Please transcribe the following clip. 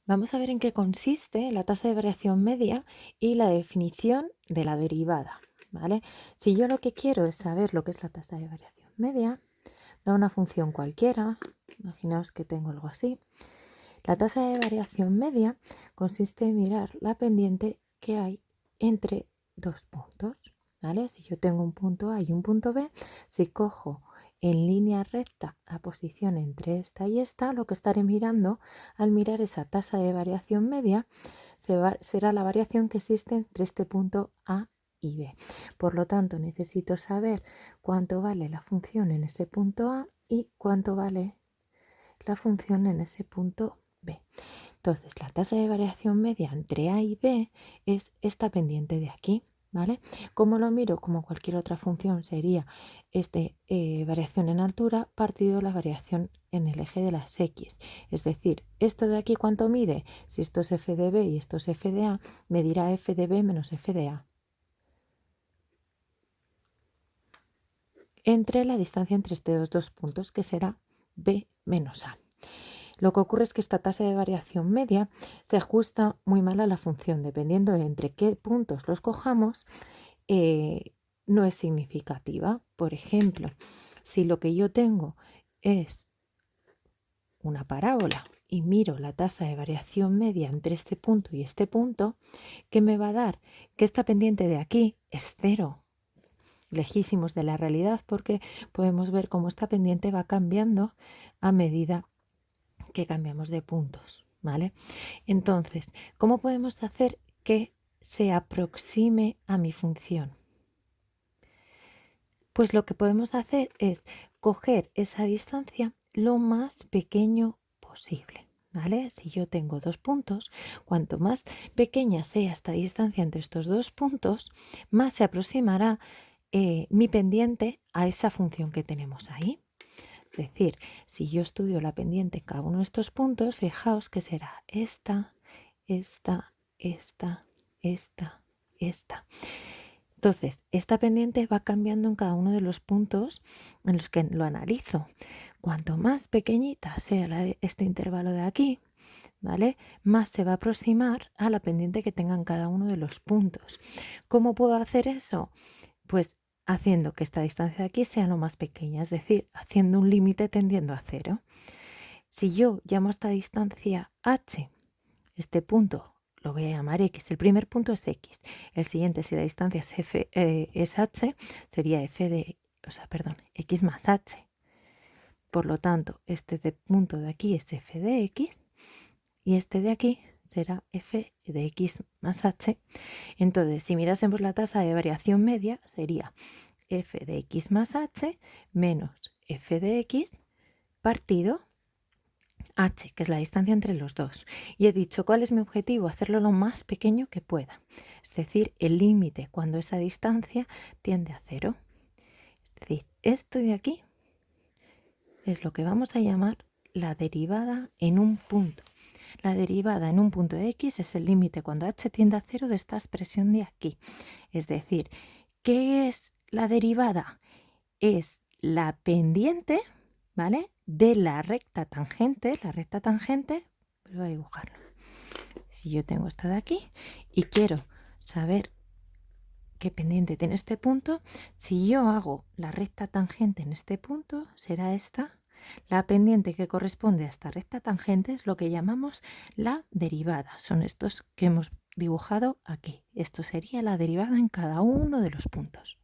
Vamos a ver en qué consiste la tasa de variación media y la definición de la derivada, ¿vale? Si yo lo que quiero es saber lo que es la tasa de variación media, da una función cualquiera, imaginaos que tengo algo así. La tasa de variación media consiste en mirar la pendiente que hay entre dos puntos, ¿vale? Si yo tengo un punto A y un punto B, si cojo en línea recta la posición entre esta y esta, lo que estaré mirando al mirar esa tasa de variación media será la variación que existe entre este punto A y B. Por lo tanto, necesito saber cuánto vale la función en ese punto A y cuánto vale la función en ese punto B. Entonces, la tasa de variación media entre A y B es esta pendiente de aquí, ¿vale? ¿Cómo lo miro? Como cualquier otra función sería variación en altura partido la variación en el eje de las X. Es decir, esto de aquí, ¿cuánto mide? Si esto es f de B y esto es f de A, medirá f de B menos f de A. Entre la distancia entre estos dos puntos, que será B menos A. Lo que ocurre es que esta tasa de variación media se ajusta muy mal a la función, dependiendo de entre qué puntos los cojamos, no es significativa. Por ejemplo, si lo que yo tengo es una parábola y miro la tasa de variación media entre este punto y este punto, ¿qué me va a dar? Que esta pendiente de aquí es cero, lejísimos de la realidad, porque podemos ver cómo esta pendiente va cambiando a medida que cambiamos de puntos, ¿vale? Entonces, ¿cómo podemos hacer que se aproxime a mi función? Pues lo que podemos hacer es coger esa distancia lo más pequeño posible, ¿vale? Si yo tengo dos puntos, cuanto más pequeña sea esta distancia entre estos dos puntos, más se aproximará mi pendiente a esa función que tenemos ahí. Es decir, si yo estudio la pendiente en cada uno de estos puntos, fijaos que será esta, esta, esta, esta. Entonces, esta pendiente va cambiando en cada uno de los puntos en los que lo analizo. Cuanto más pequeñita sea este intervalo de aquí, ¿vale? Más se va a aproximar a la pendiente que tenga en cada uno de los puntos. ¿Cómo puedo hacer eso? Pues haciendo que esta distancia de aquí sea lo más pequeña, es decir, haciendo un límite tendiendo a cero. Si yo llamo a esta distancia h, este punto lo voy a llamar x, el primer punto es x, el siguiente, si la distancia es h, sería x más h. Por lo tanto, este punto de aquí es f de x y este de aquí será f de x más h. Entonces, si mirásemos la tasa de variación media, sería f de x más h menos f de x partido h, que es la distancia entre los dos. Y he dicho, ¿cuál es mi objetivo? Hacerlo lo más pequeño que pueda. Es decir, el límite cuando esa distancia tiende a cero. Es decir, esto de aquí es lo que vamos a llamar la derivada en un punto. La derivada en un punto de x es el límite cuando h tiende a cero de esta expresión de aquí. Es decir, ¿qué es la derivada? Es la pendiente, ¿vale? De la recta tangente, voy a dibujarlo. Si yo tengo esta de aquí y quiero saber qué pendiente tiene este punto, si yo hago la recta tangente en este punto, será esta. La pendiente que corresponde a esta recta tangente es lo que llamamos la derivada. Son estos que hemos dibujado aquí. Esto sería la derivada en cada uno de los puntos.